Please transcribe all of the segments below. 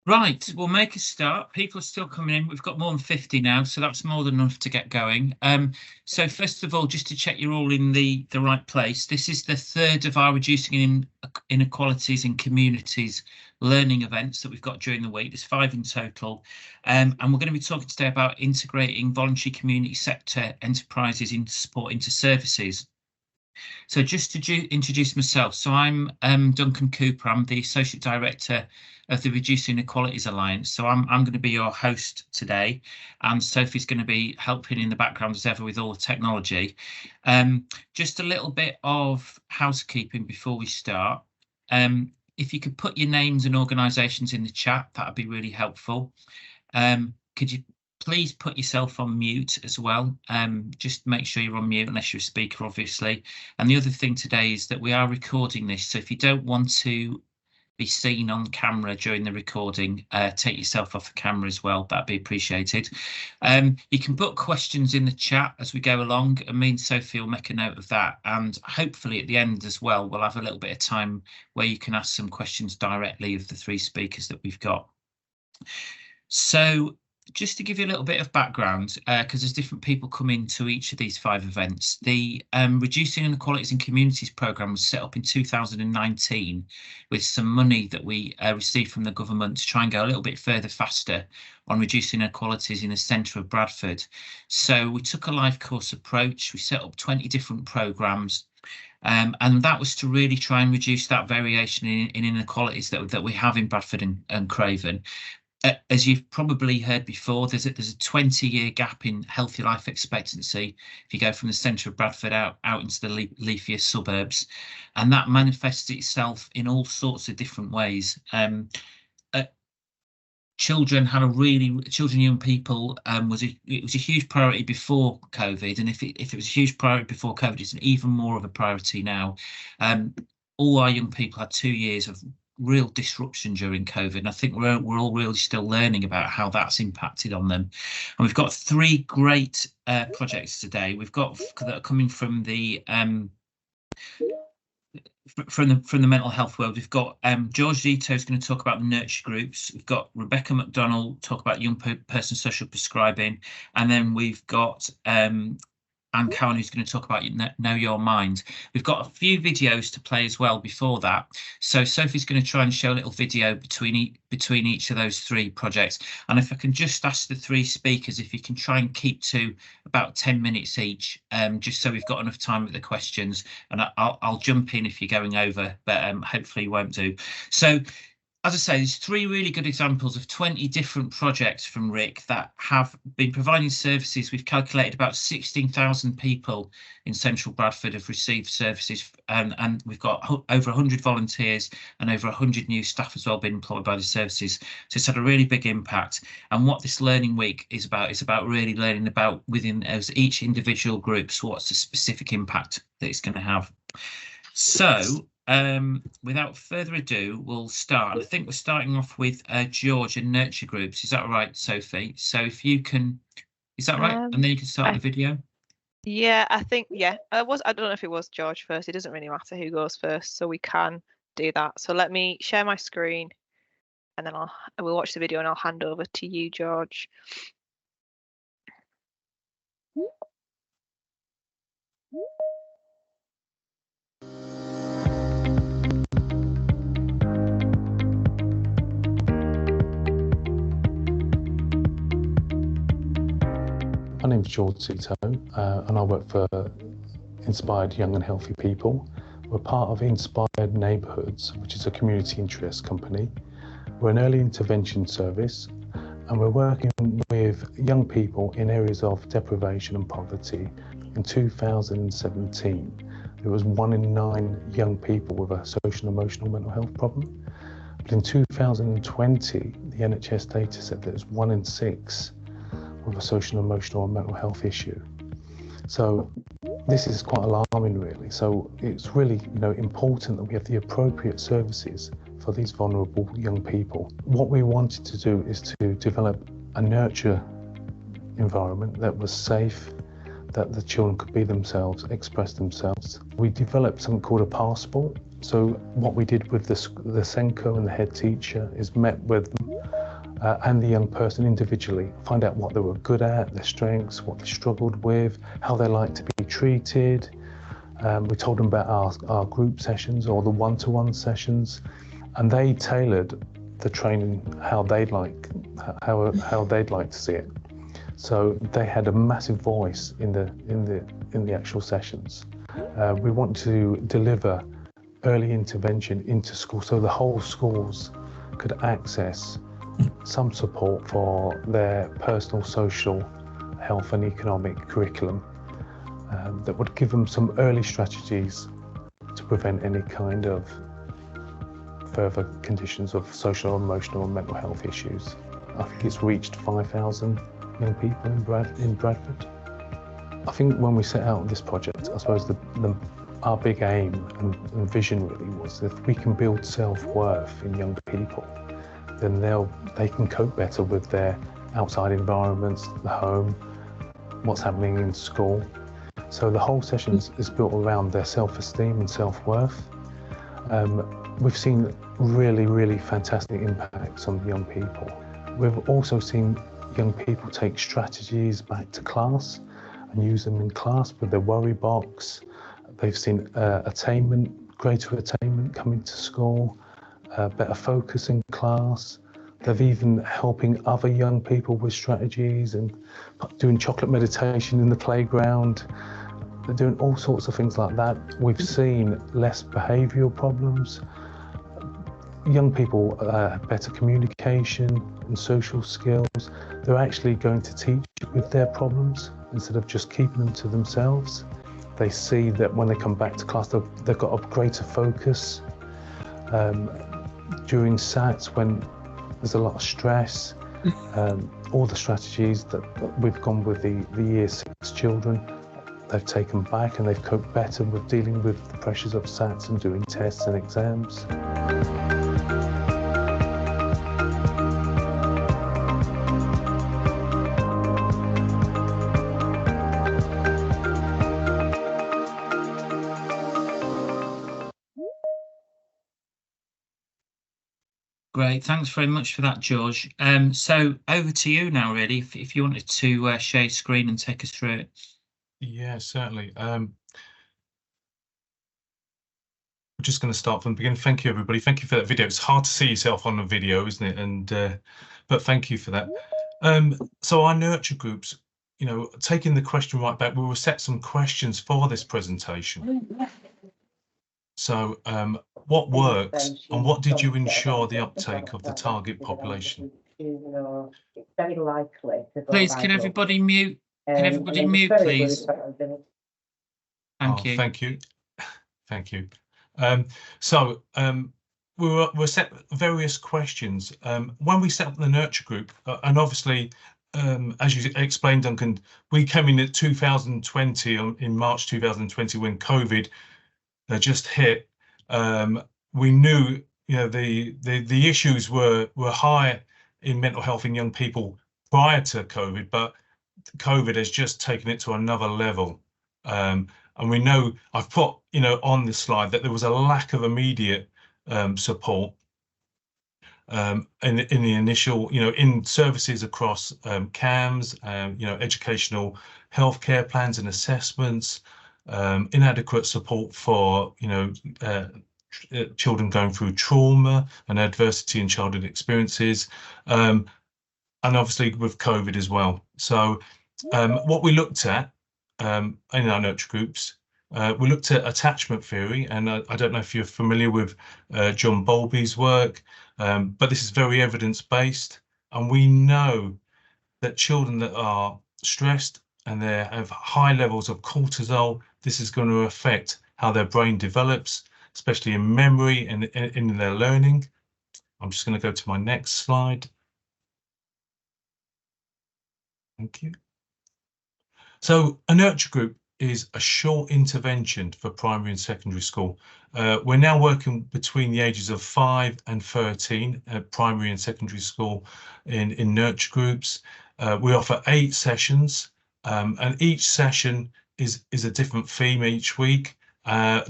Right, we'll make a start. People are still coming in. We've got more than 50 now, so that's more than enough to get going. So first of all, just to check you're all in the right place, this is the third of our Reducing Inequalities in Communities learning events that we've got during the week. There's 5 in total. And we're going to be talking today about integrating voluntary community sector enterprises into support into services. So just to introduce myself, so I'm Duncan Cooper. I'm the Associate Director of the Reducing Inequalities Alliance. So I'm going to be your host today, and Sophie's going to be helping in the background as ever with all the technology. Just a little bit of housekeeping before we start. If you could put your names and organisations in the chat, that would be really helpful. Could you please put yourself on mute as well. Just make sure you're on mute unless you're a speaker, obviously. And the other thing today is that we are recording this. So if you don't want to be seen on camera during the recording, take yourself off the camera as well. That'd be appreciated. You can put questions in the chat as we go along, and me and Sophie will make a note of that. And hopefully at the end as well, we'll have a little bit of time where you can ask some questions directly of the 3 speakers that we've got. So just to give you a little bit of background, because there's different people come into each of these 5 events, the Reducing Inequalities in Communities programme was set up in 2019 with some money that we received from the government to try and go a little bit further faster on reducing inequalities in the centre of Bradford. So we took a life course approach. We set up 20 different programmes. And that was to really try and reduce that variation in inequalities that we have in Bradford and Craven. As you've probably heard before, there's a 20-year gap in healthy life expectancy if you go from the centre of Bradford out into the leafier suburbs, and that manifests itself in all sorts of different ways. Children, young people, it was a huge priority before COVID, and if it was a huge priority before COVID, it's even more of a priority now. All our young people had 2 years of real disruption during COVID, and I think we're all really still learning about how that's impacted on them. And we've got 3 great projects today. We've got that are coming from the mental health world. We've got George Zito is going to talk about the nurture groups. We've got Rebecca McDonald talk about young person social prescribing, and then we've got Anne Cowan, who's going to talk about Know Your Mind. We've got a few videos to play as well before that. So Sophie's going to try and show a little video between each of those 3 projects. And if I can just ask the 3 speakers if you can try and keep to about 10 minutes each, just so we've got enough time with the questions. And I'll jump in if you're going over, but hopefully you won't do. So, as I say, there's 3 really good examples of 20 different projects from Rick that have been providing services. We've calculated about 16,000 people in central Bradford have received services, and we've got over 100 volunteers and over 100 new staff as well being employed by the services. So it's had a really big impact. And what this learning week is about really learning about within each individual group, so what's the specific impact that it's going to have. So without further ado, we'll start. I think we're starting off with George and nurture groups. Is that right, Sophie? So if you can, is that right? And then you can start the video. Yeah, I think, yeah. I don't know if it was George first. It doesn't really matter who goes first, so we can do that. So let me share my screen, and then we'll watch the video, and I'll hand over to you, George. My name's George Zito, and I work for Inspired Young and Healthy People. We're part of Inspired Neighbourhoods, which is a community interest company. We're an early intervention service, and we're working with young people in areas of deprivation and poverty. In 2017, there was 1 in 9 young people with a social and emotional mental health problem. But in 2020, the NHS data said that there's 1 in 6 with a social, emotional and mental health issue. So this is quite alarming, really. So it's really, important that we have the appropriate services for these vulnerable young people. What we wanted to do is to develop a nurture environment that was safe, that the children could be themselves, express themselves. We developed something called a passport. So what we did with the SENCO and the head teacher is met with them and the young person individually, find out what they were good at, their strengths, what they struggled with, how they like to be treated. We told them about our group sessions or the one-to-one sessions, and they tailored the training how they'd like to see it. So they had a massive voice in the actual sessions. We want to deliver early intervention into school so the whole schools could access some support for their personal, social, health and economic curriculum that would give them some early strategies to prevent any kind of further conditions of social, emotional and mental health issues. I think it's reached 5,000 young people in Bradford. I think when we set out this project, I suppose our big aim and vision really was that if we can build self-worth in young people, then they can cope better with their outside environments, the home, what's happening in school. So the whole session is built around their self-esteem and self-worth. We've seen really, really fantastic impacts on young people. We've also seen young people take strategies back to class and use them in class with their worry box. They've seen greater attainment coming to school, better focus in class. They've even helping other young people with strategies and doing chocolate meditation in the playground. They're doing all sorts of things like that. We've seen less behavioural problems. Young people have better communication and social skills. They're actually going to teach with their problems instead of just keeping them to themselves. They see that when they come back to class, they've got a greater focus. During SATs, when there's a lot of stress, all the strategies that we've gone with the Year 6 children, they've taken back and they've coped better with dealing with the pressures of SATs and doing tests and exams. Great, thanks very much for that, George. So over to you now, really, if you wanted to share your screen and take us through it. Yeah, certainly. We're just going to start from the beginning. Thank you, everybody. Thank you for that video. It's hard to see yourself on the video, isn't it? And but thank you for that. So our nurture groups, taking the question right back, we will set some questions for this presentation. So what works and what did you ensure the uptake of the target population? It's very likely. Please, can everybody mute? Can everybody mute, please? Thank you. Thank you. Thank you. So we'll set various questions. When we set up the nurture group, and obviously, as you explained, Duncan, we came in at 2020, in March 2020, when COVID just hit. We knew, the issues were high in mental health in young people prior to COVID, but COVID has just taken it to another level. And we know, I've put, on this slide that there was a lack of immediate support in the initial, in services across CAMS, educational healthcare plans and assessments, inadequate support for, children going through trauma and adversity in childhood experiences, and obviously with COVID as well. So what we looked at in our nurture groups, we looked at attachment theory, and I don't know if you're familiar with John Bowlby's work, but this is very evidence-based, and we know that children that are stressed and they have high levels of cortisol, this is going to affect how their brain develops, especially in memory and in their learning. I'm just going to go to my next slide. Thank you. So a nurture group is a short intervention for primary and secondary school. We're now working between the ages of 5 and 13 at primary and secondary school in nurture groups. We offer 8 sessions, and each session is a different theme each week,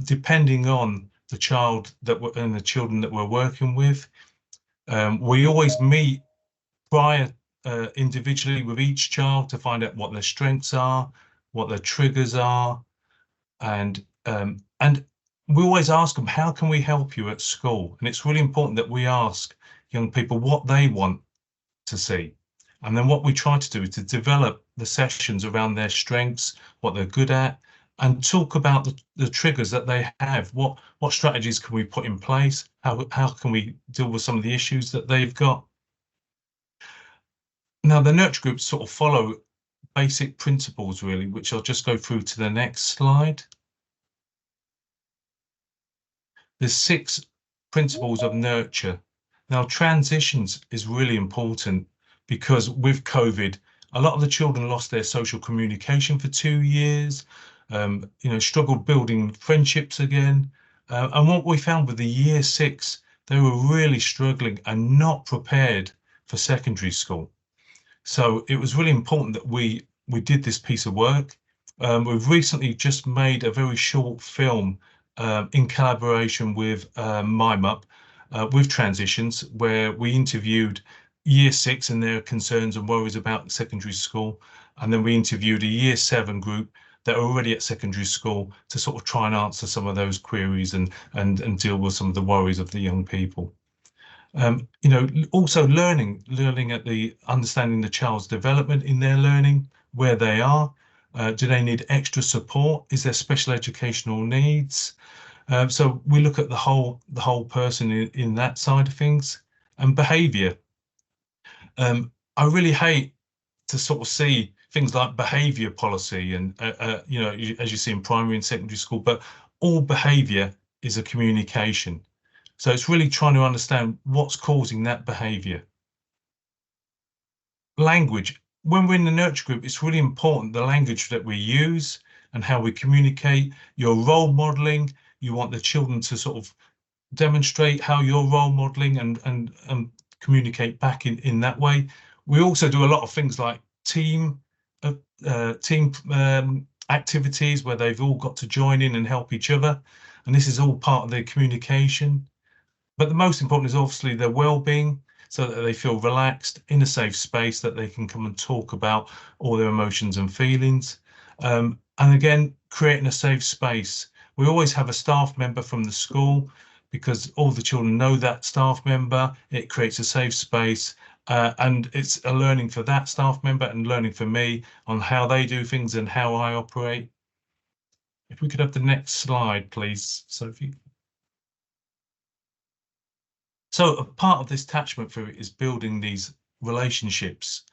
depending on the child and the children that we're working with. We always meet prior individually with each child to find out what their strengths are, what their triggers are, and we always ask them, how can we help you at school? And it's really important that we ask young people what they want to see. And then what we try to do is to develop the sessions around their strengths, what they're good at, and talk about the triggers that they have. What strategies can we put in place? How can we deal with some of the issues that they've got? Now, the nurture groups sort of follow basic principles, really, which I'll just go through to the next slide. There's 6 principles of nurture. Now, transitions is really important because with COVID, a lot of the children lost their social communication for 2 years, struggled building friendships again. And what we found with the year 6, they were really struggling and not prepared for secondary school. So it was really important that we did this piece of work. We've recently just made a very short film in collaboration with Mime Up with transitions, where we interviewed year 6 and their concerns and worries about secondary school, and then we interviewed a year 7 group that are already at secondary school to sort of try and answer some of those queries and deal with some of the worries of the young people. Also learning at the understanding the child's development in their learning, where they are. Do they need extra support? Is there special educational needs? So we look at the whole person in that side of things. And behaviour. I really hate to sort of see things like behaviour policy and as you see in primary and secondary school, but all behaviour is a communication. So it's really trying to understand what's causing that behaviour. Language. When we're in the nurture group, it's really important the language that we use and how we communicate. Your role modelling, you want the children to sort of demonstrate how you're role modelling and communicate back in that way. We also do a lot of things like team activities where they've all got to join in and help each other. And this is all part of their communication. But the most important is obviously their well-being, so that they feel relaxed in a safe space that they can come and talk about all their emotions and feelings. And again, creating a safe space. We always have a staff member from the school because all the children know that staff member. It creates a safe space and it's a learning for that staff member and learning for me on how they do things and how I operate. If we could have the next slide, please, Sophie. So a part of this attachment theory is building these relationships,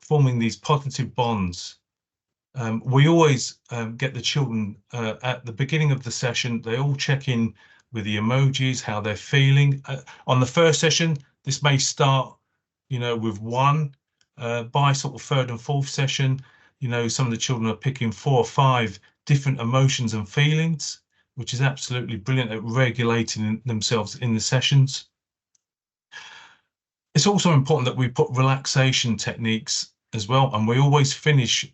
forming these positive bonds. We always get the children at the beginning of the session, they all check in with the emojis, how they're feeling. On the first session, this may start, with 1. By sort of 3rd and 4th session, some of the children are picking 4 or 5 different emotions and feelings, which is absolutely brilliant at regulating themselves in the sessions. It's also important that we put relaxation techniques as well, and we always finish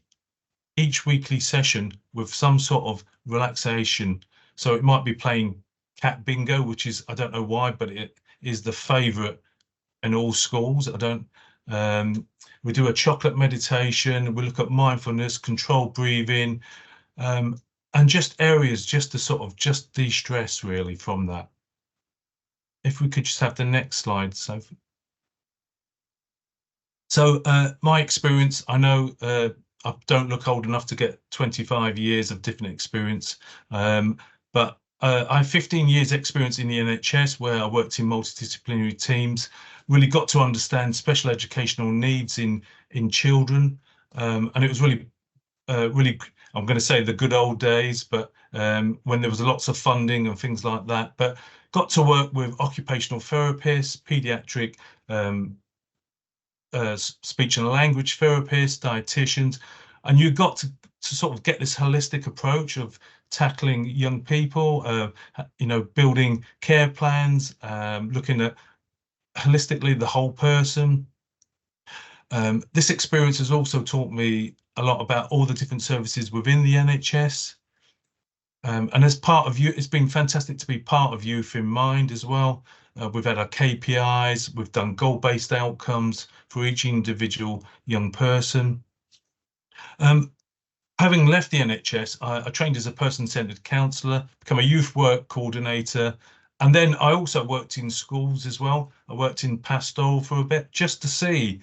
each weekly session with some sort of relaxation. So it might be playing cat bingo, which is, I don't know why, but it is the favourite in all schools. We do a chocolate meditation, we look at mindfulness, controlled breathing, and just areas just to sort of just de-stress really from that. If we could just have the next slide, Sophie. So my experience, I know I don't look old enough to get 25 years of different experience, but I have 15 years experience in the NHS where I worked in multidisciplinary teams, really got to understand special educational needs in children, and it was really, I'm going to say the good old days, but when there was lots of funding and things like that, but got to work with occupational therapists, paediatric speech and language therapists, dietitians, and you got to sort of get this holistic approach of tackling young people, building care plans, looking at holistically the whole person. This experience has also taught me a lot about all the different services within the NHS. And as part of you, it's been fantastic to be part of Youth in Mind as well. We've had our KPIs, we've done goal-based outcomes for each individual young person. Having left the NHS, I trained as a person-centred counsellor, become a youth work coordinator, and then I also worked in schools as well. I worked in pastoral for a bit just to see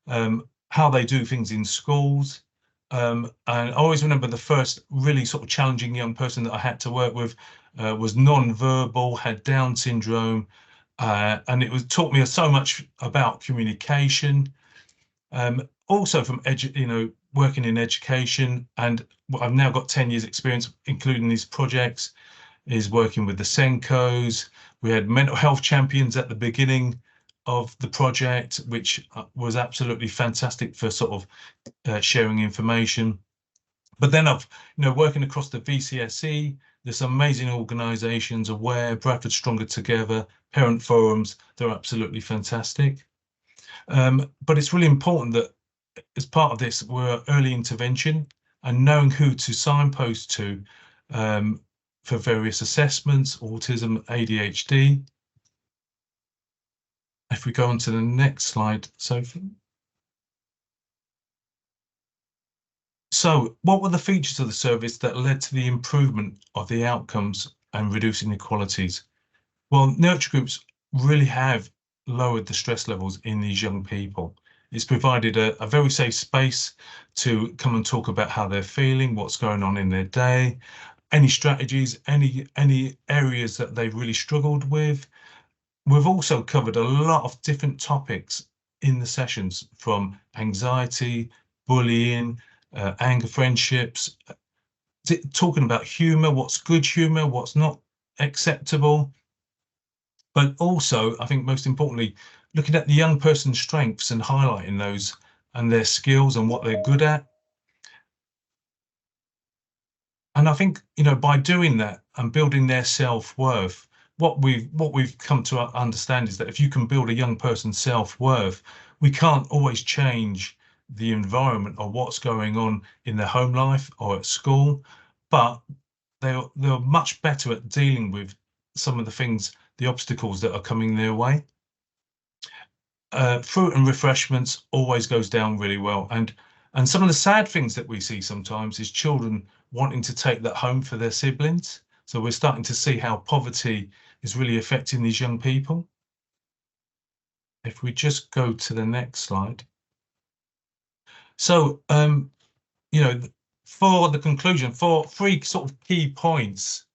how they do things in schools. And I always remember the first really sort of challenging young person that I had to work with was non-verbal, had Down syndrome, and it taught me so much about communication. Also from working in education, and I've now got 10 years experience, including these projects, is working with the Senkos. We had mental health champions at the beginning of the project, which was absolutely fantastic for sort of sharing information. But then I've, working across the VCSE, there's some amazing organisations, Aware, Bradford Stronger Together, parent forums, they're absolutely fantastic. But it's really important that as part of this, we're early intervention and knowing who to signpost to for various assessments, autism, ADHD. If we go on to the next slide, Sophie. So what were the features of the service that led to the improvement of the outcomes and reducing inequalities? Well, nurture groups really have lowered the stress levels in these young people. It's provided a very safe space to come and talk about how they're feeling, what's going on in their day, any strategies, any areas that they've really struggled with. We've also covered a lot of different topics in the sessions, from anxiety, bullying, anger, friendships, talking about humour, what's good humour, what's not acceptable. But also, I think most importantly, looking at the young person's strengths and highlighting those and their skills and what they're good at. And I think, by doing that and building their self-worth, what we've come to understand is that if you can build a young person's self-worth, we can't always change the environment or what's going on in their home life or at school, but they're much better at dealing with some of the things, the obstacles that are coming their way. Fruit and refreshments always goes down really well. And some of the sad things that we see sometimes is children wanting to take that home for their siblings. So we're starting to see how poverty is really affecting these young people. If we just go to the next slide. So, for the conclusion, for 3 sort of key points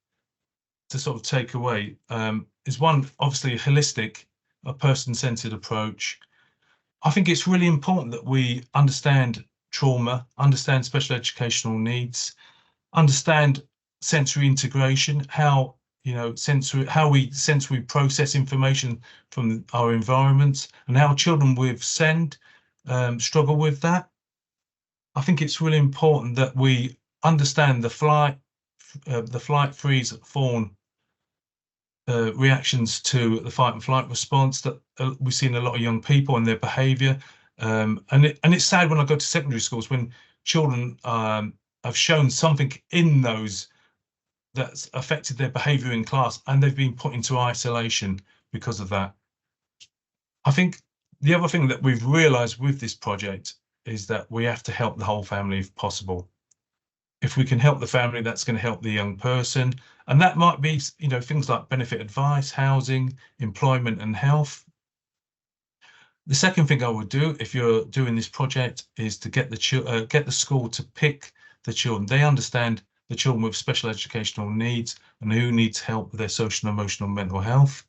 to sort of take away, is one, obviously, a person-centered approach. I think it's really important that we understand trauma, understand special educational needs, understand sensory integration, how we sensory process information from our environments, and how children with SEND struggle with that. I think it's really important that we understand the flight, freeze, fawn reactions to the fight and flight response that we've seen a lot of young people and their behaviour. And it's sad when I go to secondary schools when children have shown something in those that's affected their behaviour in class, and they've been put into isolation because of that. I think the other thing that we've realised with this project is that we have to help the whole family if possible. If we can help the family, that's going to help the young person. And that might be, things like benefit advice, housing, employment and health. The second thing I would do if you're doing this project is to get the school to pick the children. They understand the children with special educational needs and who needs help with their social, emotional, mental health.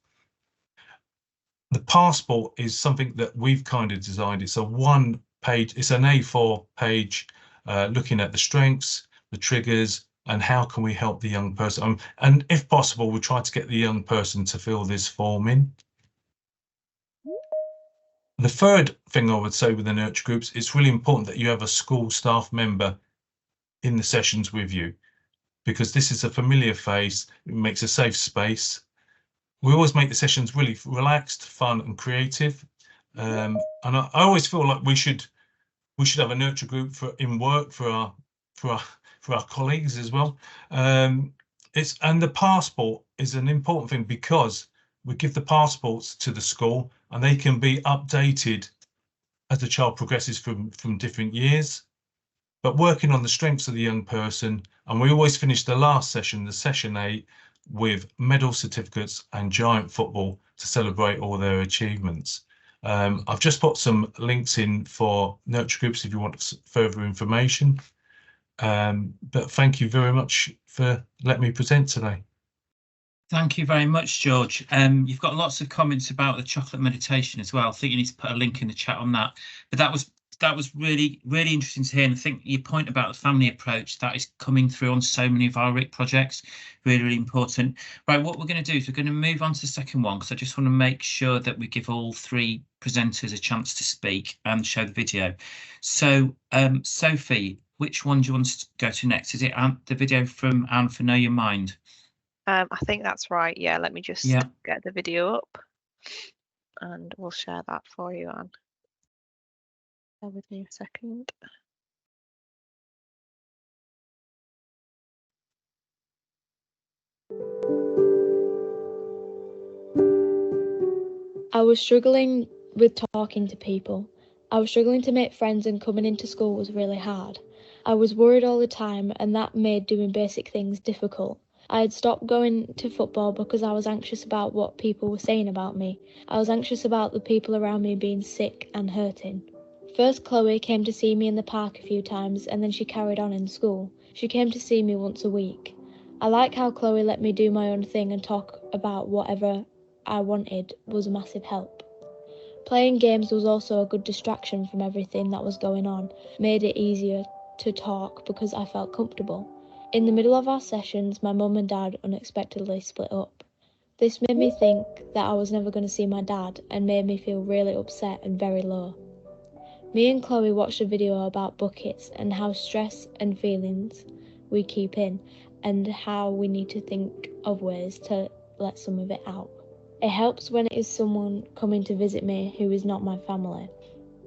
The passport is something that we've kind of designed. It's a one-page, it's an A4 page looking at the strengths, the triggers, and how can we help the young person. And if possible, we try to get the young person to fill this form in. The third thing I would say with the nurture groups, it's really important that you have a school staff member in the sessions with you, because this is a familiar face, it makes a safe space. We always make the sessions really relaxed, fun and creative. And I always feel like we should have a nurture group in work for our colleagues as well. And the passport is an important thing because we give the passports to the school and they can be updated as the child progresses from different years. But working on the strengths of the young person, and we always finish the last session, the session 8, with medal certificates and giant football to celebrate all their achievements. I've just put some links in for nurture groups if you want further information. But thank you very much for letting me present today. Thank you very much, George. You've got lots of comments about the chocolate meditation as well. I think you need to put a link in the chat on that. But that was really, really interesting to hear. And I think your point about the family approach, that is coming through on so many of our RIC projects, really, really important. Right, what we're going to do is we're going to move on to the second one, because I just want to make sure that we give all 3 presenters a chance to speak and show the video. So, Sophie, which one do you want to go to next? Is it the video from Anne for Know Your Mind? I think that's right. Yeah, let me just get the video up and we'll share that for you, Anne. Bear with me a second. I was struggling with talking to people. I was struggling to make friends, and coming into school was really hard. I was worried all the time, and that made doing basic things difficult. I had stopped going to football because I was anxious about what people were saying about me. I was anxious about the people around me being sick and hurting. First, Chloe came to see me in the park a few times, and then she carried on in school. She came to see me once a week. I like how Chloe let me do my own thing and talk about whatever I wanted was a massive help. Playing games was also a good distraction from everything that was going on, made it easier to talk because I felt comfortable. In the middle of our sessions, my mum and dad unexpectedly split up. This made me think that I was never going to see my dad and made me feel really upset and very low. Me and Chloe watched a video about buckets and how stress and feelings we keep in and how we need to think of ways to let some of it out. It helps when it is someone coming to visit me who is not my family.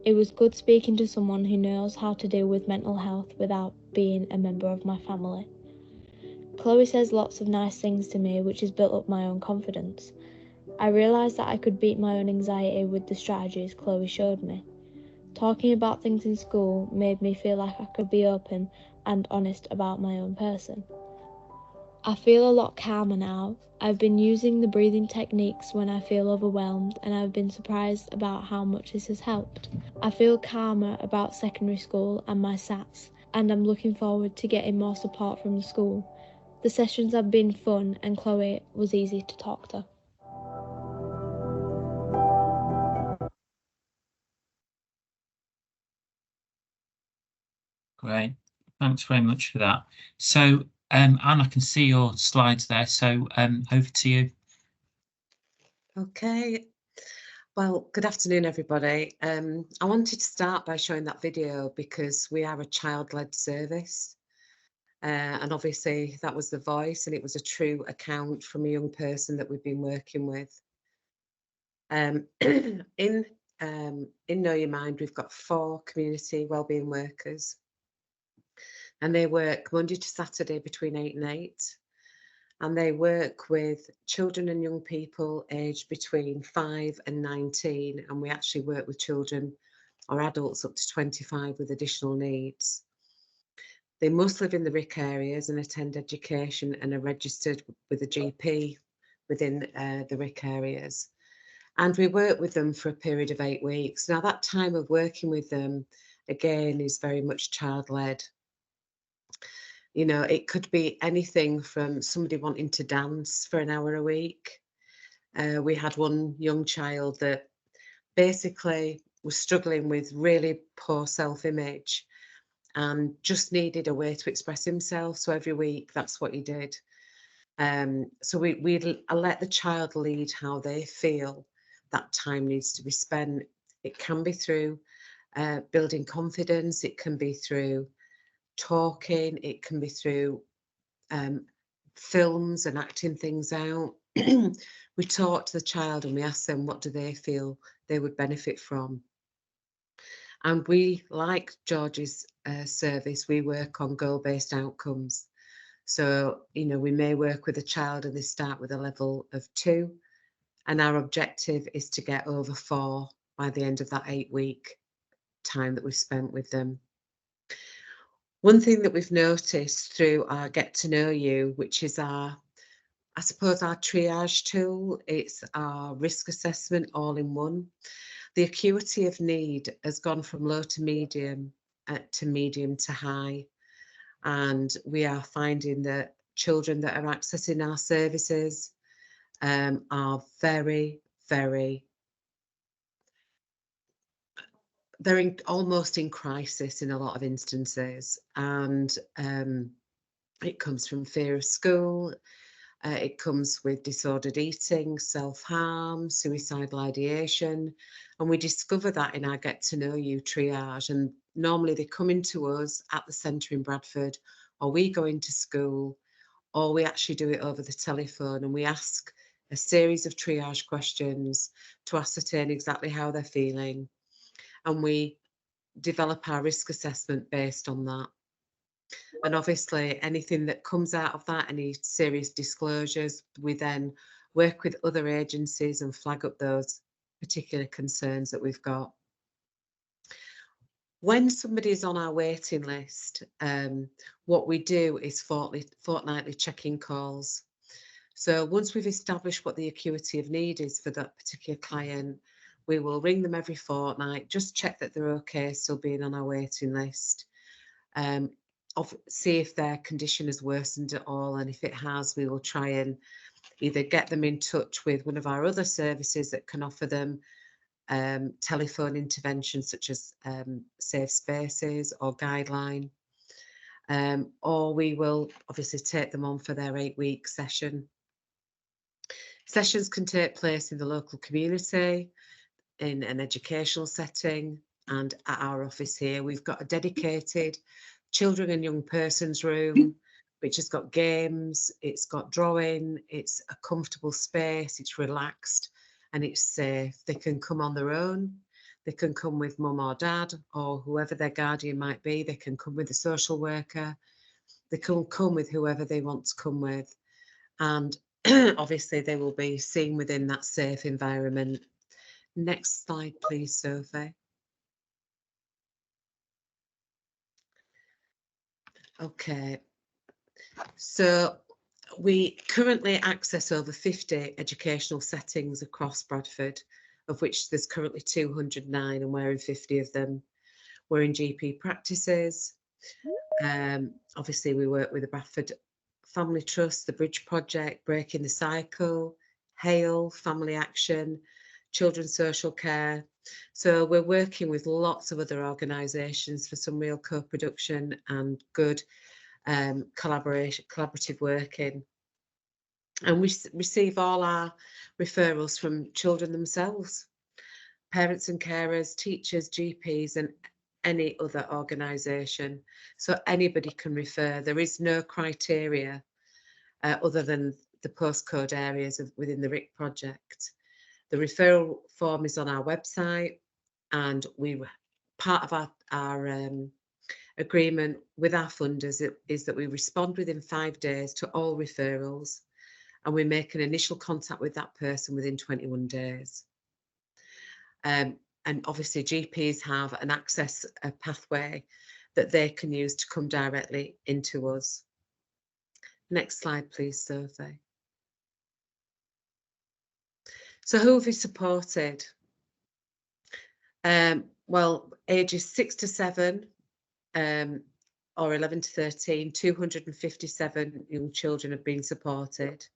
It was good speaking to someone who knows how to deal with mental health without being a member of my family. Chloe says lots of nice things to me, which has built up my own confidence. I realised that I could beat my own anxiety with the strategies Chloe showed me. Talking about things in school made me feel like I could be open and honest about my own person. I feel a lot calmer now. I've been using the breathing techniques when I feel overwhelmed, and I've been surprised about how much this has helped. I feel calmer about secondary school and my SATs, and I'm looking forward to getting more support from the school. The sessions have been fun, and Chloe was easy to talk to. Great, thanks very much for that. So, Anne, I can see your slides there, so over to you. Okay. Well, good afternoon, everybody. I wanted to start by showing that video because we are a child-led service. And obviously that was the voice, and it was a true account from a young person that we've been working with. In Know Your Mind, we've got 4 community wellbeing workers, and they work Monday to Saturday between 8 and 8. And they work with children and young people aged between 5 and 19. And we actually work with children or adults up to 25 with additional needs. They must live in the RIC areas and attend education and are registered with a GP within the RIC areas. And we work with them for a period of 8 weeks. Now, that time of working with them, again, is very much child-led. You know, it could be anything from somebody wanting to dance for an hour a week. We had one young child that basically was struggling with really poor self-image and just needed a way to express himself. So every week, that's what he did. So we let the child lead how they feel that time needs to be spent. It can be through building confidence. It can be through talking. It can be through films and acting things out. We talk to the child and we ask them, what do they feel they would benefit from? And we, like George's service, we work on goal-based outcomes. So, you know, we may work with a child and they start with a level of 2, and our objective is to get over 4 by the end of that 8-week time that we've spent with them. One thing that we've noticed through our Get to Know You, which is our, I suppose, our triage tool, it's our risk assessment all in one. The acuity of need has gone from low to medium to high. And we are finding that children that are accessing our services are very, they're almost in crisis in a lot of instances. And it comes from fear of school. It comes with disordered eating, self-harm, suicidal ideation. And we discover that in our Get to Know You triage. And normally they come into us at the centre in Bradford, or we go into school, or we actually do it over the telephone, and we ask a series of triage questions to ascertain exactly how they're feeling. And we develop our risk assessment based on that. And obviously anything that comes out of that, any serious disclosures, we then work with other agencies and flag up those particular concerns that we've got. When somebody is on our waiting list, what we do is fortnightly check-in calls. So once we've established what the acuity of need is for that particular client, we will ring them every fortnight, just check that they're okay still being on our waiting list. See if their condition has worsened at all, and if it has, we will try and either get them in touch with one of our other services that can offer them telephone interventions such as safe spaces or guideline, or we will obviously take them on for their 8-week session. Sessions can take place in the local community, in an educational setting, and at our office here. We've got a dedicated children and young persons room, which has got games, it's got drawing, it's a comfortable space, it's relaxed and it's safe. They can come on their own, they can come with mum or dad or whoever their guardian might be, they can come with a social worker, they can come with whoever they want to come with, and obviously they will be seen within that safe environment. Next slide please, Sophie. Okay, so we currently access over 50 educational settings across Bradford, of which there's currently 209, and we're in 50 of them. We're in GP practices. Obviously, we work with the Bradford Family Trust, the Bridge Project, Breaking the Cycle, HAIL, Family Action, Children's Social Care. So we're working with lots of other organisations for some real co-production and good collaborative working. And we receive all our referrals from children themselves, parents and carers, teachers, GPs, and any other organisation. So anybody can refer. There is no criteria other than the postcode areas within the RIC project. The referral form is on our website, and part of our agreement with our funders is that we respond within 5 days to all referrals, and we make an initial contact with that person within 21 days. And obviously GPs have an access pathway that they can use to come directly into us. Next slide, please, Sophie. So who have we supported? Well, ages 6 to 7 or 11 to 13, 257 young children have been supported.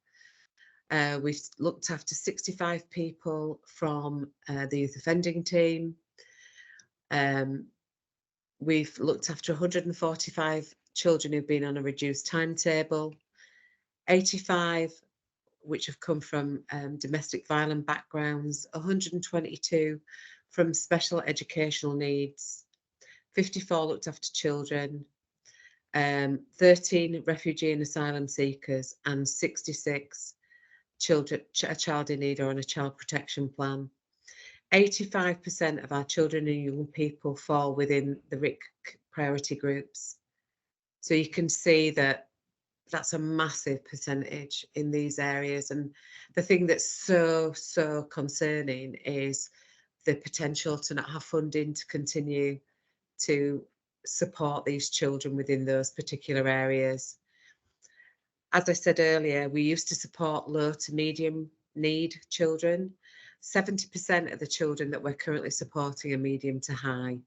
We've looked after 65 people from the youth offending team. We've looked after 145 children who've been on a reduced timetable, 85 which have come from domestic violence backgrounds, 122 from special educational needs, 54 looked after children, 13 refugee and asylum seekers, and 66 children, a child in need or on a child protection plan. 85% of our children and young people fall within the RIC priority groups. So you can see that that's a massive percentage in these areas. And the thing that's so concerning is the potential to not have funding to continue to support these children within those particular areas. As I said earlier, we used to support low to medium need children. 70% of the children that we're currently supporting are medium to high,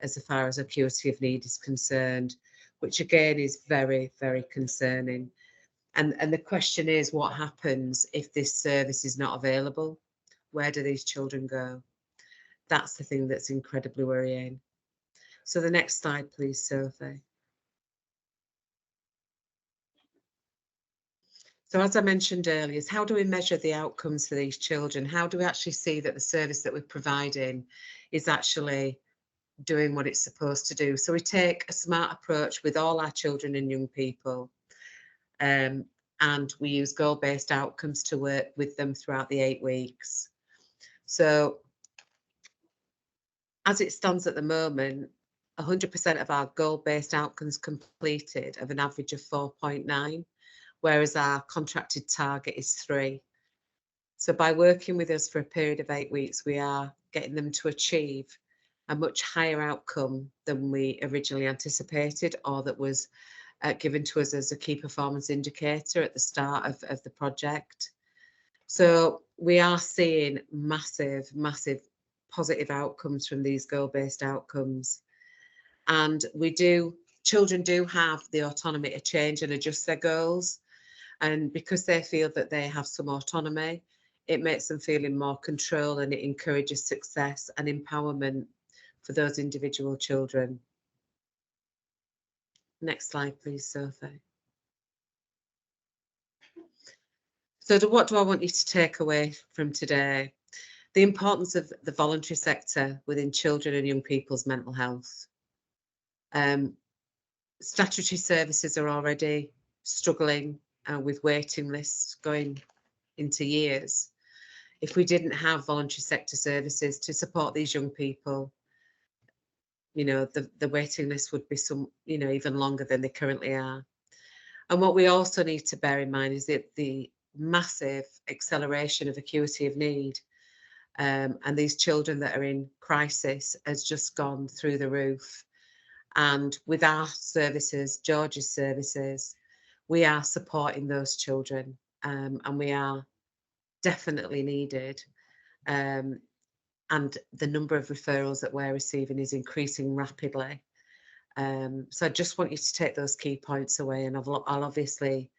as far as acuity of need is concerned, which again is very, very concerning. And the question is, what happens if this service is not available? Where do these children go? That's the thing that's incredibly worrying. So the next slide, please, Sophie. So as I mentioned earlier, is how do we measure the outcomes for these children? How do we actually see that the service that we're providing is actually doing what it's supposed to do? So we take a smart approach with all our children and young people, and we use goal-based outcomes to work with them throughout the 8 weeks. So as it stands at the moment, 100% of our goal-based outcomes completed have an average of 4.9, whereas our contracted target is 3. So by working with us for a period of 8 weeks, we are getting them to achieve a much higher outcome than we originally anticipated, or that was given to us as a key performance indicator at the start of the project. So we are seeing massive positive outcomes from these goal-based outcomes. And children do have the autonomy to change and adjust their goals. And because they feel that they have some autonomy, it makes them feel in more control, and it encourages success and empowerment for those individual children. Next slide, please, Sophie. So what do I want you to take away from today? The importance of the voluntary sector within children and young people's mental health. Statutory services are already struggling with waiting lists going into years. If we didn't have voluntary sector services to support these young people, you know, the waiting list would be even longer than they currently are. And what we also need to bear in mind is that the massive acceleration of acuity of need, and these children that are in crisis has just gone through the roof. And with our services, George's services, we are supporting those children, and we are definitely needed. And the number of referrals that we're receiving is increasing rapidly. So I just want you to take those key points away, and I'll obviously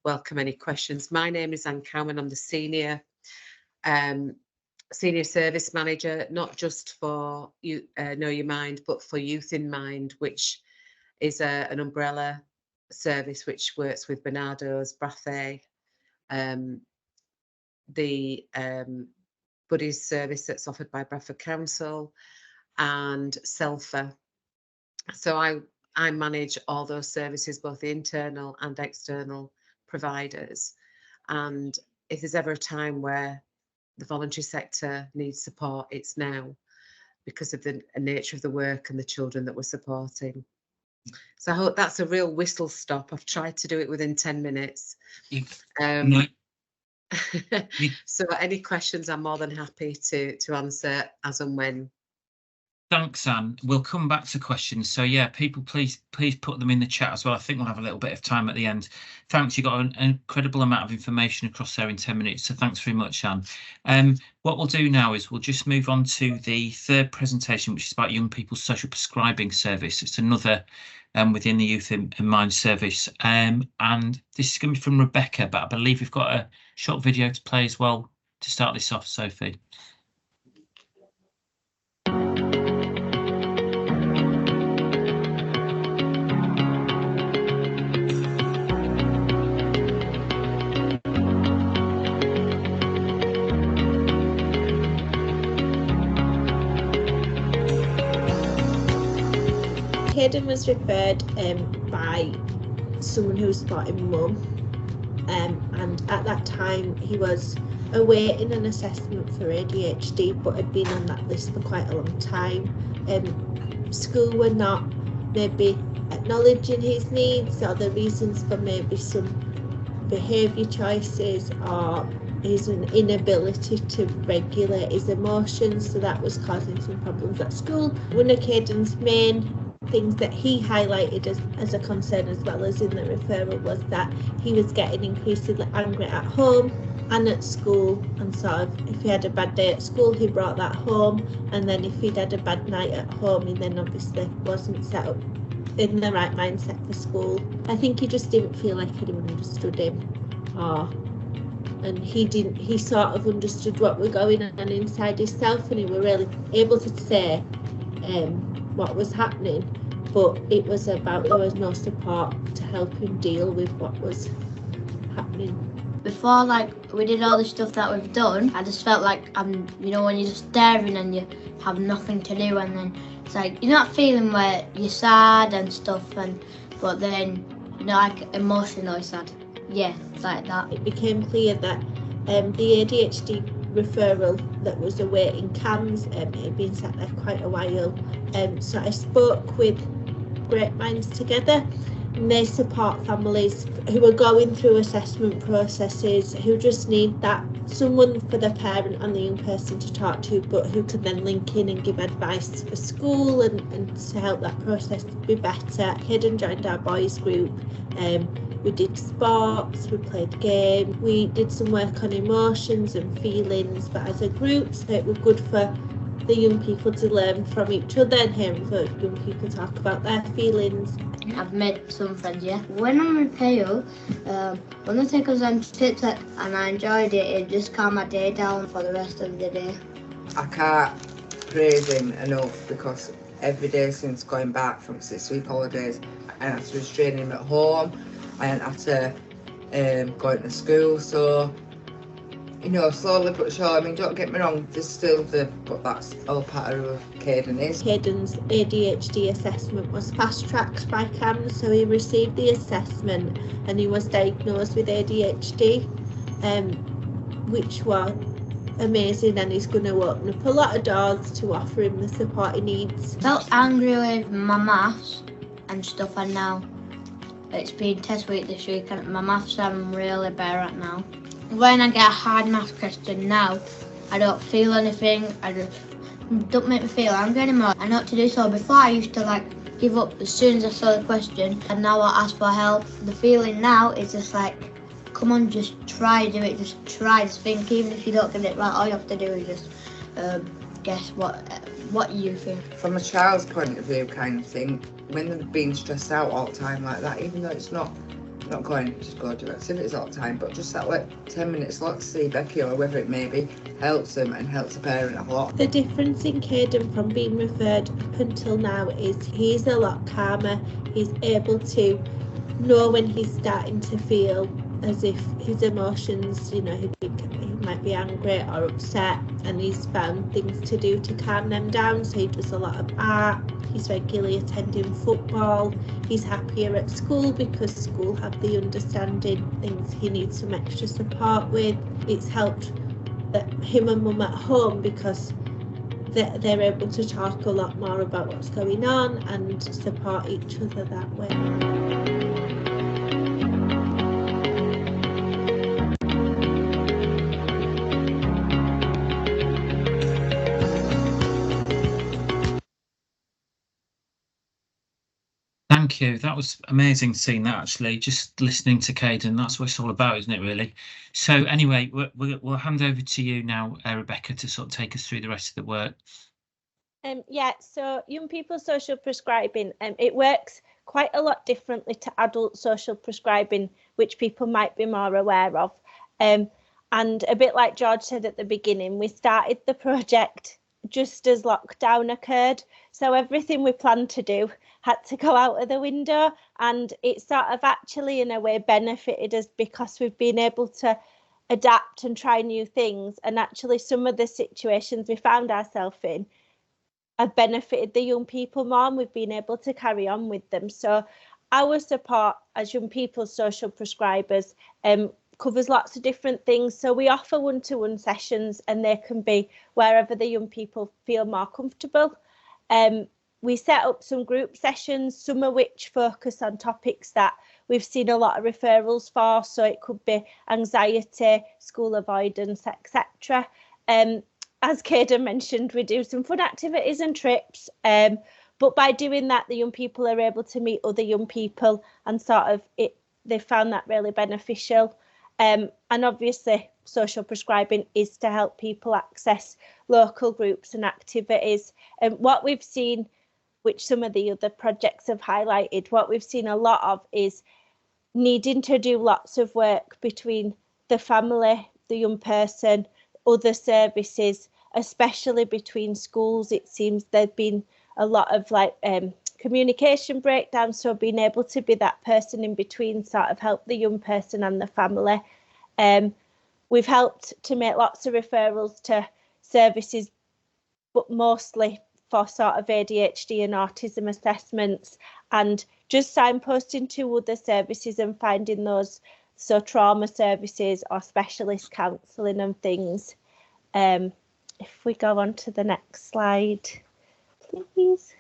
welcome any questions. My name is Anne Cowman. I'm the senior service manager, not just for Know Your Mind, but for Youth in Mind, which is an umbrella service which works with Barnardo's, Brathay, the Buddies service that's offered by Bradford Council, and Selfa. So I manage all those services, both the internal and external providers. And if there's ever a time where the voluntary sector needs support, it's now, because of the nature of the work and the children that we're supporting. So I hope that's a real whistle stop. I've tried to do it within 10 minutes. So any questions, I'm more than happy to answer as and when. Thanks, Anne. We'll come back to questions. So yeah, people, please put them in the chat as well. I think we'll have a little bit of time at the end. Thanks. You got an incredible amount of information across there in 10 minutes. So thanks very much, Anne. What we'll do now is we'll just move on to the third presentation, which is about young people's social prescribing service. It's another within the Youth in Mind service. And this is going to be from Rebecca, but I believe we've got a short video to play as well to start this off, Sophie. Hayden was referred by someone who was supporting mum, and at that time he was awaiting an assessment for ADHD, but had been on that list for quite a long time. School were not maybe acknowledging his needs or the reasons for maybe some behaviour choices or his inability to regulate his emotions, so that was causing some problems at school. One of Caden's main things that he highlighted as a concern, as well as in the referral, was that he was getting increasingly angry at home and at school, and sort of if he had a bad day at school he brought that home, and then if he'd had a bad night at home he then obviously wasn't set up in the right mindset for school. I think he just didn't feel like anyone understood him, and he sort of understood what was going on inside himself, and he were really able to say what was happening, but it was about there was no support to help him deal with what was happening. Before, like, we did all the stuff that we've done, I just felt like when you're just staring and you have nothing to do, and then it's like, you know that feeling where you're sad and stuff, but then, like, emotionally sad. Yeah, it's like that. It became clear that the ADHD referral that was awaiting CAMS, it had been sat there quite a while, so I spoke with Great Minds Together, and they support families who are going through assessment processes, who just need that someone for the parent and the young person to talk to, but who can then link in and give advice for school and to help that process be better. Caden joined our boys group. We did sports, we played games, we did some work on emotions and feelings, but as a group, so it was good for the young people to learn from each other and hearing the young people talk about their feelings. I've made some friends, yeah. When I'm in Pale, when I take us on trips and I enjoyed it, it just calmed my day down for the rest of the day. I can't praise him enough, because every day since going back from 6-week holidays, I had to restrain him at home. I hadn't had to go into school, so slowly but surely. I mean, don't get me wrong, there's still but that's all part of Caden is. Caden's ADHD assessment was fast-tracked by CAMS, so he received the assessment and he was diagnosed with ADHD, which was amazing, and he's going to open up a lot of doors to offer him the support he needs. I felt angry with my maths and stuff, and now it's been test week this week and my maths I'm really bad at now. When I get a hard maths question now, I don't feel anything. I just don't make me feel angry anymore. I know what to do. So before I used to give up as soon as I saw the question, and now I ask for help. The feeling now is just like, come on, just try, do it, just try, just think. Even if you don't get it right, all you have to do is just guess what you think. From a child's point of view, kind of thing, when they're being stressed out all the time like that, even though it's not going, just go do activities all the time, but just that 10 minutes to see Becky or whoever it may be helps them and helps the parent a lot. The difference in Caden from being referred up until now is he's a lot calmer. He's able to know when he's starting to feel as if his emotions, he might be angry or upset, and he's found things to do to calm them down. So he does a lot of art. He's regularly attending football. He's happier at school because school have the understanding things he needs some extra support with. It's helped him and mum at home because they're able to talk a lot more about what's going on and support each other that way. Thank you. That was amazing seeing that, actually. Just listening to Caden, that's what it's all about, isn't it, really? So anyway, we'll hand over to you now, Rebecca, to sort of take us through the rest of the work. So young people social prescribing, it works quite a lot differently to adult social prescribing, which people might be more aware of. And a bit like George said at the beginning, we started the project just as lockdown occurred. So everything we planned to do had to go out of the window, and it sort of actually in a way benefited us because we've been able to adapt and try new things, and actually some of the situations we found ourselves in have benefited the young people more, and we've been able to carry on with them. So our support as young people social prescribers covers lots of different things. So we offer one-to-one sessions, and they can be wherever the young people feel more comfortable. we set up some group sessions, some of which focus on topics that we've seen a lot of referrals for. So it could be anxiety, school avoidance, etc. As Caden mentioned, we do some fun activities and trips. But by doing that, the young people are able to meet other young people, and sort of they found that really beneficial. And obviously, social prescribing is to help people access local groups and activities. And what we've seen, which some of the other projects have highlighted, what we've seen a lot of is needing to do lots of work between the family, the young person, other services, especially between schools. It seems there's been a lot of communication breakdown, so being able to be that person in between sort of help the young person and the family. We've helped to make lots of referrals to services, but mostly for sort of ADHD and autism assessments, and just signposting to other services and finding those, so trauma services or specialist counselling and things. If we go on to the next slide, please.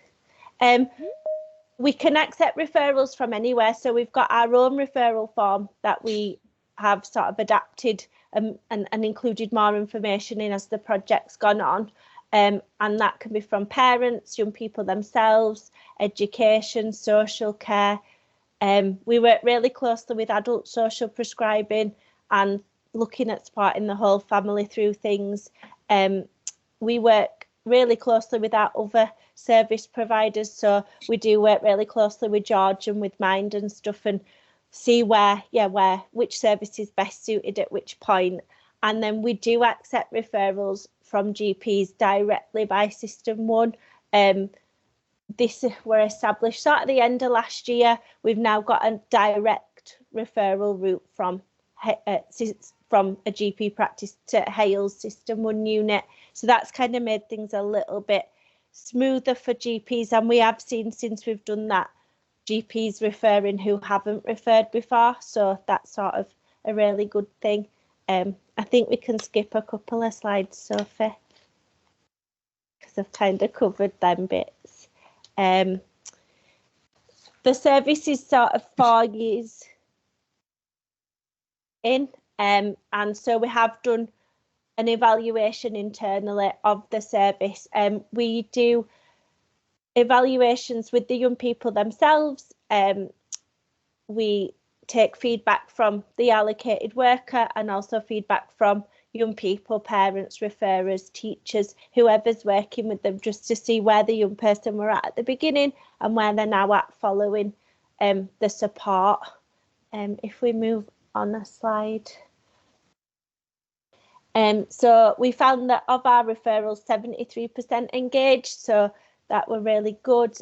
We can accept referrals from anywhere, so we've got our own referral form that we have sort of adapted and included more information in as the project's gone on. And that can be from parents, young people themselves, education, social care. We work really closely with adult social prescribing and looking at supporting the whole family through things. We work really closely with our other service providers, so we do work really closely with George and with Mind and stuff, and see which service is best suited at which point. And then we do accept referrals from GPs directly by System 1. This were established sort of the end of last year. We've now got a direct referral route from a GP practice to Hale's System 1 unit. So that's kind of made things a little bit smoother for GPs. And we have seen, since we've done that, GPs referring who haven't referred before. So that's sort of a really good thing. I think we can skip a couple of slides, Sophie, because I've kind of covered them bits. The service is sort of 4 years in, and so we have done an evaluation internally of the service. We do evaluations with the young people themselves. We take feedback from the allocated worker and also feedback from young people, parents, referrers, teachers, whoever's working with them, just to see where the young person were at the beginning and where they're now at following the support. If we move on a slide. So we found that of our referrals, 73% engaged, so that were really good.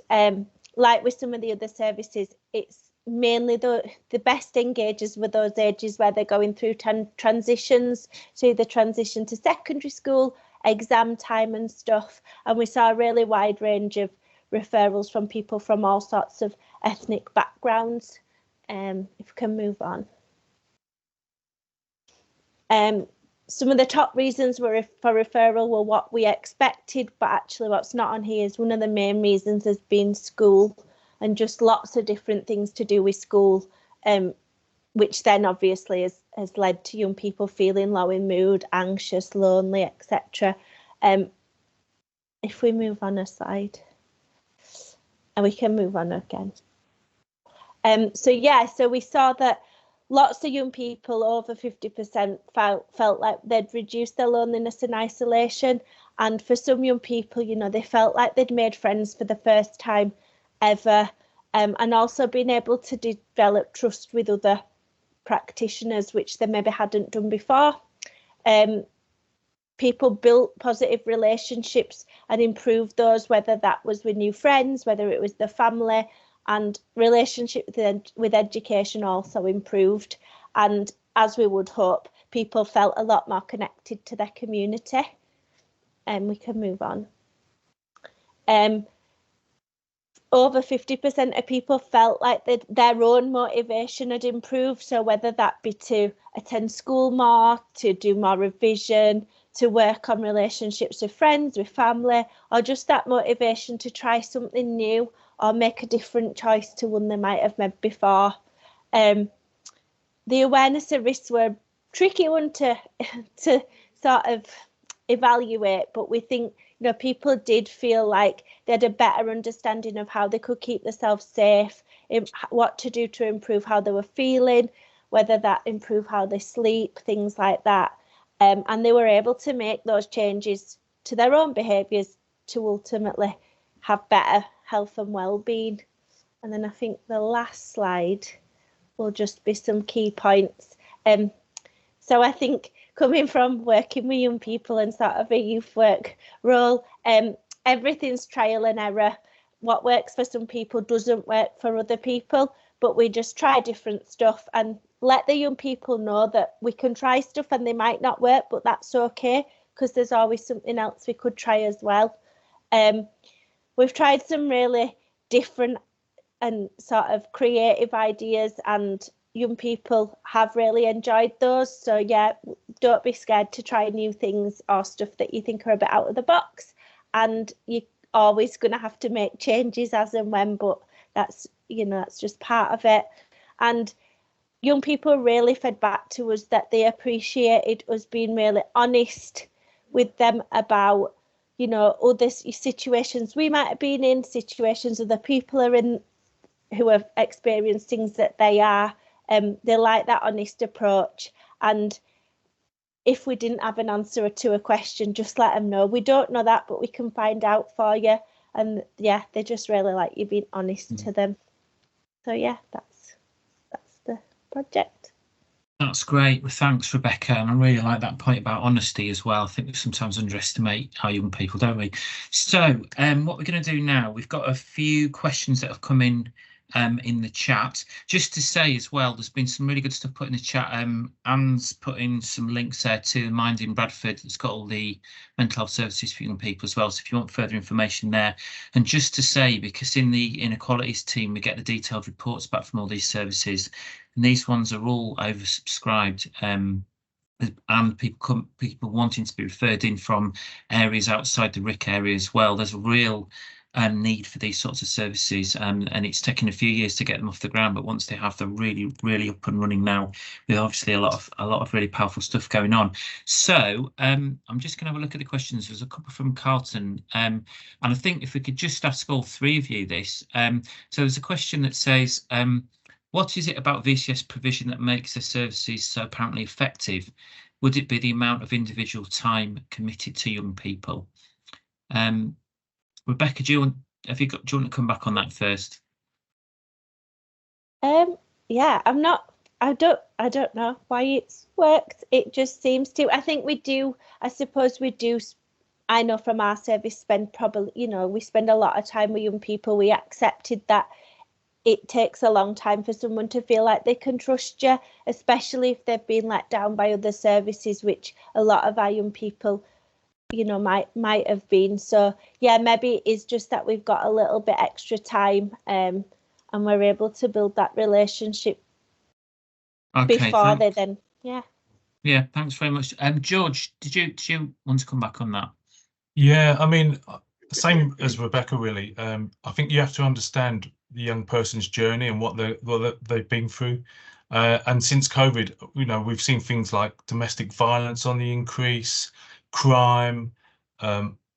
Like with some of the other services, it's mainly the best engagers were those ages where they're going through transitions, so the transition to secondary school, exam time and stuff. And we saw a really wide range of referrals from people from all sorts of ethnic backgrounds. If we can move on. Some of the top reasons for referral were what we expected, but actually what's not on here is one of the main reasons has been school, and just lots of different things to do with school, which then obviously has led to young people feeling low in mood, anxious, lonely, etc. If we move on a slide, and we can move on again. So we saw that lots of young people, over 50%, felt like they'd reduced their loneliness and isolation. And for some young people, you know, they felt like they'd made friends for the first time ever, and also being able to develop trust with other practitioners, which they maybe hadn't done before. People built positive relationships and improved those, whether that was with new friends, whether it was the family, and relationship with education also improved. And as we would hope, people felt a lot more connected to their community. And we can move on. Over 50% of people felt like their own motivation had improved. So whether that be to attend school more, to do more revision, to work on relationships with friends, with family, or just that motivation to try something new or make a different choice to one they might have made before. The awareness of risks were a tricky one to sort of evaluate, but we think, you know, people did feel like they had a better understanding of how they could keep themselves safe, what to do to improve how they were feeling, whether that improve how they sleep, things like that. And they were able to make those changes to their own behaviours to ultimately have better health and well-being. And then I think the last slide will just be some key points. So I think coming from working with young people and sort of a youth work role, everything's trial and error. What works for some people doesn't work for other people, but we just try different stuff and let the young people know that we can try stuff and they might not work, but that's okay, because there's always something else we could try as well. We've tried some really different and sort of creative ideas, and young people have really enjoyed those. So yeah, don't be scared to try new things or stuff that you think are a bit out of the box, and you're always going to have to make changes as and when, but that's, you know, that's just part of it. And young people really fed back to us that they appreciated us being really honest with them about, you know, other situations we might have been in, situations other people are in who have experienced things that they are. They like that honest approach. And if we didn't have an answer to a question, just let them know. We don't know that, but we can find out for you. And yeah, they just really like you being honest to them. So yeah, that's the project. That's great. Well, thanks, Rebecca. And I really like that point about honesty as well. I think we sometimes underestimate our young people, don't we? So what we're going to do now, we've got a few questions that have come in the chat. Just to say as well, there's been some really good stuff put in the chat. Anne's put in some links there to Mind in Bradford. It's got all the mental health services for young people as well. So if you want further information there. And just to say, because in the inequalities team, we get the detailed reports back from all these services, and these ones are all oversubscribed. And people wanting to be referred in from areas outside the RIC area as well. There's a real need for these sorts of services, and it's taken a few years to get them off the ground, but once they have, they're really up and running now, with obviously a lot of really powerful stuff going on. So I'm just going to have a look at the questions. There's a couple from Carlton, and I think if we could just ask all three of you this. So there's a question that says, what is it about VCS provision that makes the services so apparently effective? Would it be the amount of individual time committed to young people? Rebecca, do you want to come back on that first? Yeah, I don't know why it's worked. It just seems to. I think we do. I suppose we do. I know from our service spend probably, you know, we spend a lot of time with young people. We accepted that it takes a long time for someone to feel like they can trust you, especially if they've been let down by other services, which a lot of our young people, you know, might have been. So yeah, maybe it is just that we've got a little bit extra time, and we're able to build that relationship before they then. Yeah, thanks very much. George, did you want to come back on that? Yeah, I mean, same as Rebecca, really. I think you have to understand the young person's journey and what they've been through. And since COVID, you know, we've seen things like domestic violence on the increase, crime,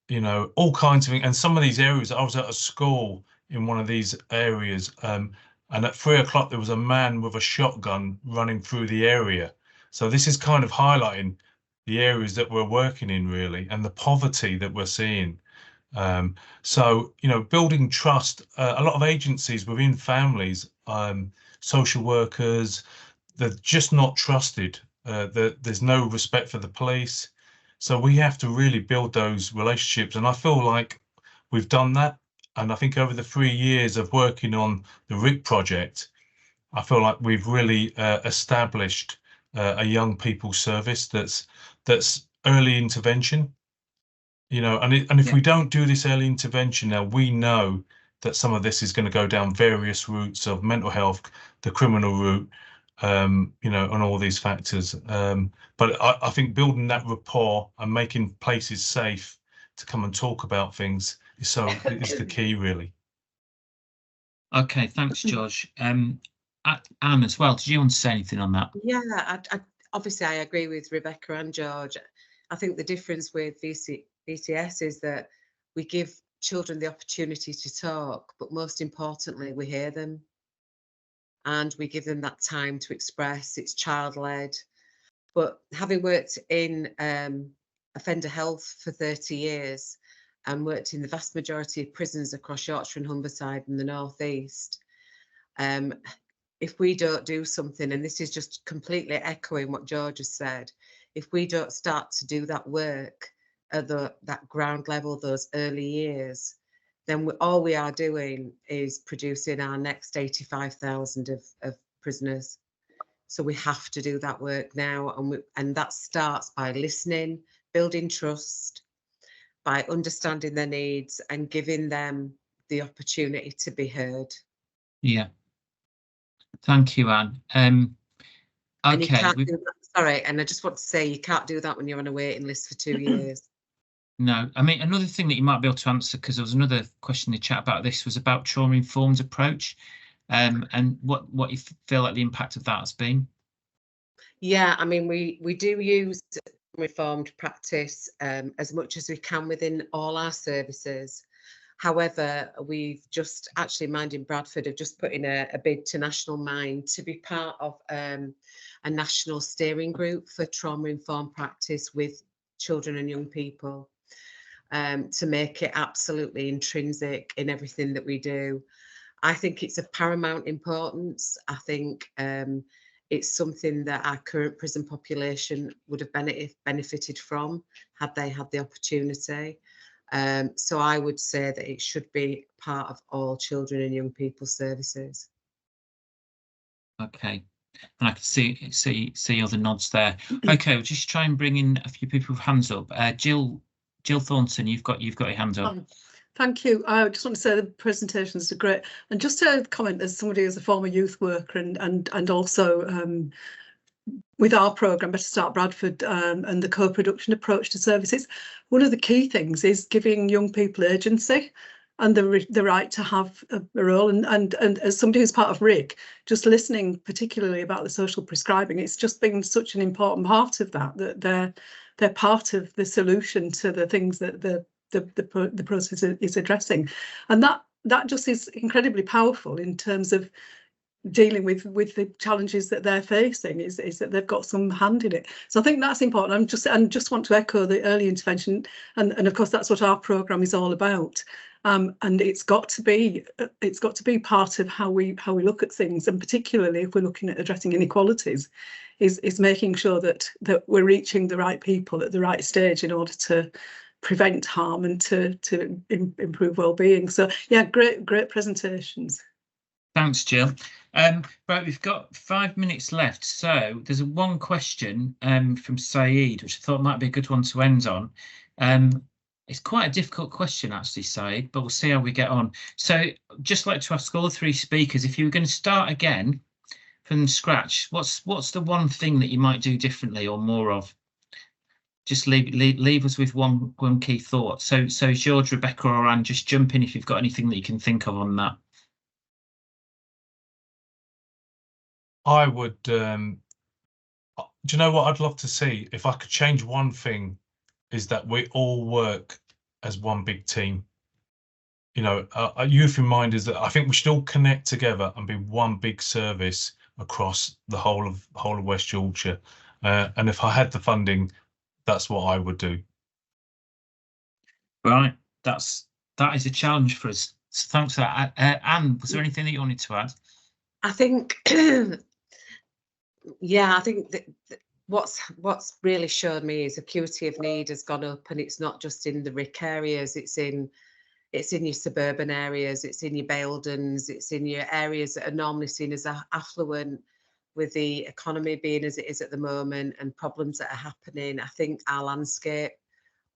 you know, all kinds of things. And some of these areas, I was at a school in one of these areas, and at 3 o'clock there was a man with a shotgun running through the area. So this is kind of highlighting the areas that we're working in, really, and the poverty that we're seeing. So, you know, building trust, a lot of agencies within families, social workers, they're just not trusted. There's no respect for the police. So we have to really build those relationships. And I feel like we've done that. And I think over the 3 years of working on the RIC project, I feel like we've really established a young people service that's early intervention. You know, and if we don't do this early intervention now, we know that some of this is going to go down various routes of mental health, the criminal route, you know, on all these factors. But I think building that rapport and making places safe to come and talk about things is the key, really. Okay, thanks, George. Anne as well, did you want to say anything on that? Yeah, obviously I agree with Rebecca and George. I think the difference with VCS is that we give children the opportunity to talk, but most importantly, we hear them and we give them that time to express. It's child-led. But having worked in offender health for 30 years and worked in the vast majority of prisons across Yorkshire and Humberside and the North East, if we don't do something, and this is just completely echoing what George has said, if we don't start to do that work at that ground level, those early years, then all we are doing is producing our next 85,000 of prisoners. So we have to do that work now, and that starts by listening, building trust, by understanding their needs and giving them the opportunity to be heard. Yeah. Thank you, Anne. Okay. Sorry, and I just want to say you can't do that when you're on a waiting list for 2 years. No, I mean, another thing that you might be able to answer, because there was another question in the chat about this, was about trauma-informed approach, and what you feel like the impact of that has been. Yeah, I mean, we do use reformed practice as much as we can within all our services. However, we've just actually, Mind in Bradford have just put in a bid to National Mind to be part of a national steering group for trauma-informed practice with children and young people, to make it absolutely intrinsic in everything that we do. I think it's of paramount importance. I think it's something that our current prison population would have benefited from had they had the opportunity. So I would say that it should be part of all children and young people services. Okay, and I can see other nods there. Okay, we'll just try and bring in a few people with hands up. Jill Thornton, you've got your hand up. Thank you. I just want to say the presentations are great, and just to comment as somebody who's a former youth worker and also with our programme Better Start Bradford and the co-production approach to services, one of the key things is giving young people agency and the right to have a role. And as somebody who's part of RIG, just listening particularly about the social prescribing, it's just been such an important part of that they're part of the solution to the things that the process is addressing, and that just is incredibly powerful in terms of dealing with the challenges that they're facing, is that they've got some hand in it. So I think that's important. Just want to echo the early intervention, and of course that's what our programme is all about. And it's got to be part of how we look at things, and particularly if we're looking at addressing inequalities, is making sure that we're reaching the right people at the right stage in order to prevent harm and to improve well-being. So yeah, great presentations. Thanks, Jill. Right, we've got 5 minutes left. So there's one question from Saeed, which I thought might be a good one to end on. It's quite a difficult question, actually, Saeed, but we'll see how we get on. So just like to ask all 3 speakers, if you were going to start again from scratch, what's the one thing that you might do differently or more of? Just leave us with one key thought. So George, Rebecca, or Anne, just jump in if you've got anything that you can think of on that. I would, do you know what I'd love to see? If I could change one thing, is that we all work as one big team. You know, Youth in Mind is that I think we should all connect together and be one big service across the whole of West Yorkshire. And if I had the funding, that's what I would do. Right, that is a challenge for us. So thanks for that. Anne, was there anything that you wanted to add? I think, yeah, I think that what's really showed me is acuity of need has gone up, and it's not just in the RIC areas, it's in your suburban areas, it's in your Baildons, it's in your areas that are normally seen as affluent, with the economy being as it is at the moment and problems that are happening. I think our landscape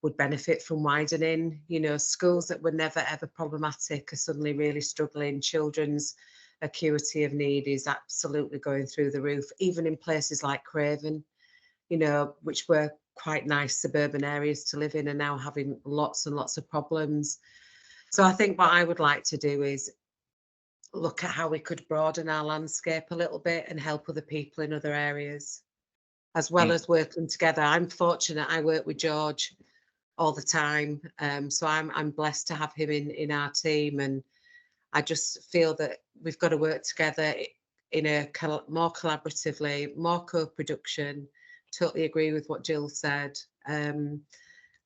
would benefit from widening. You know, schools that were never ever problematic are suddenly really struggling. Children's acuity of need is absolutely going through the roof, even in places like Craven, you know, which were quite nice suburban areas to live in, are now having lots and lots of problems. So I think what I would like to do is look at how we could broaden our landscape a little bit and help other people in other areas, as well as working together. I'm fortunate I work with George all the time, so I'm blessed to have him in our team, and I just feel that we've got to work together in a more collaboratively, more co-production. Totally agree with what Jill said, and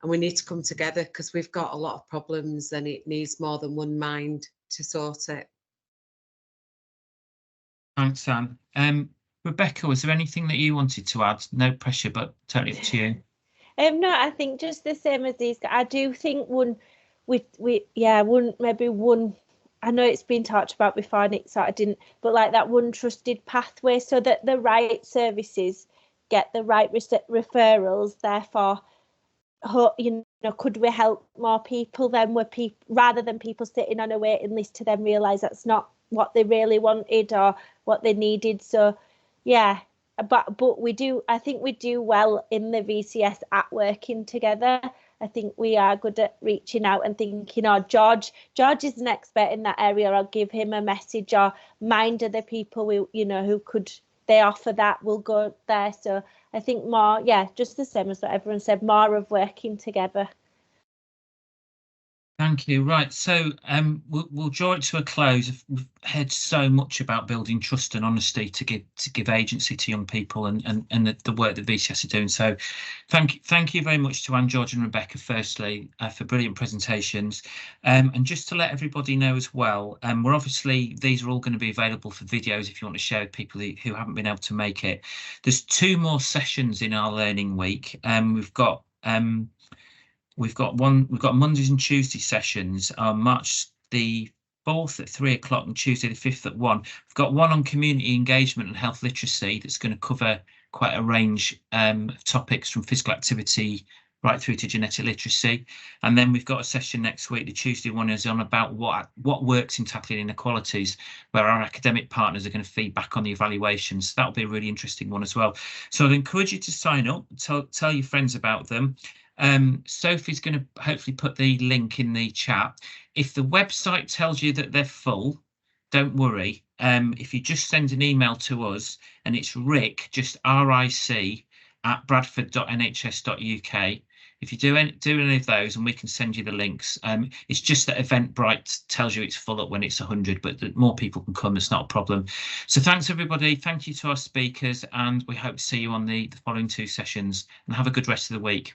we need to come together because we've got a lot of problems and it needs more than one mind to sort it. Thanks, Anne. Rebecca, was there anything that you wanted to add? No pressure, but totally up to you. No, I think just the same as these. I do think one, I know it's been talked about before and it sort of didn't, but like that one trusted pathway so that the right services get the right referrals. Therefore, you know, could we help more people then, rather than people sitting on a waiting list to then realise that's not what they really wanted or what they needed. So yeah, but I think we do well in the VCS at working together. I think we are good at reaching out and thinking, oh, George is an expert in that area, I'll give him a message, or mind other people who could, they offer that, we'll go there. So I think more, just the same as what everyone said, more of working together. Thank you. Right, so we'll draw it to a close. We've heard so much about building trust and honesty to give agency to young people and the work that VCS are doing. So thank you very much to Anne, George and Rebecca, firstly, for brilliant presentations. And just to let everybody know as well, we're obviously, these are all going to be available for videos if you want to share with people who haven't been able to make it. There's 2 more sessions in our learning week. We've got Mondays and Tuesday sessions on March the 4th at 3 o'clock and Tuesday the 5th at 1. We've got one on community engagement and health literacy that's going to cover quite a range of topics from physical activity right through to genetic literacy. And then we've got a session next week. The Tuesday one is on about what works in tackling inequalities, where our academic partners are going to feed back on the evaluations. So that'll be a really interesting one as well. So I'd encourage you to sign up, tell your friends about them. Sophie's going to hopefully put the link in the chat. If the website tells you that they're full, don't worry. If you just send an email to us, and it's Rick, just RIC at bradford.nhs.uk. If you do any of those, and we can send you the links. It's just that Eventbrite tells you it's full up when it's 100, but that more people can come. It's not a problem. So thanks everybody. Thank you to our speakers, and we hope to see you on the following 2 sessions. And have a good rest of the week.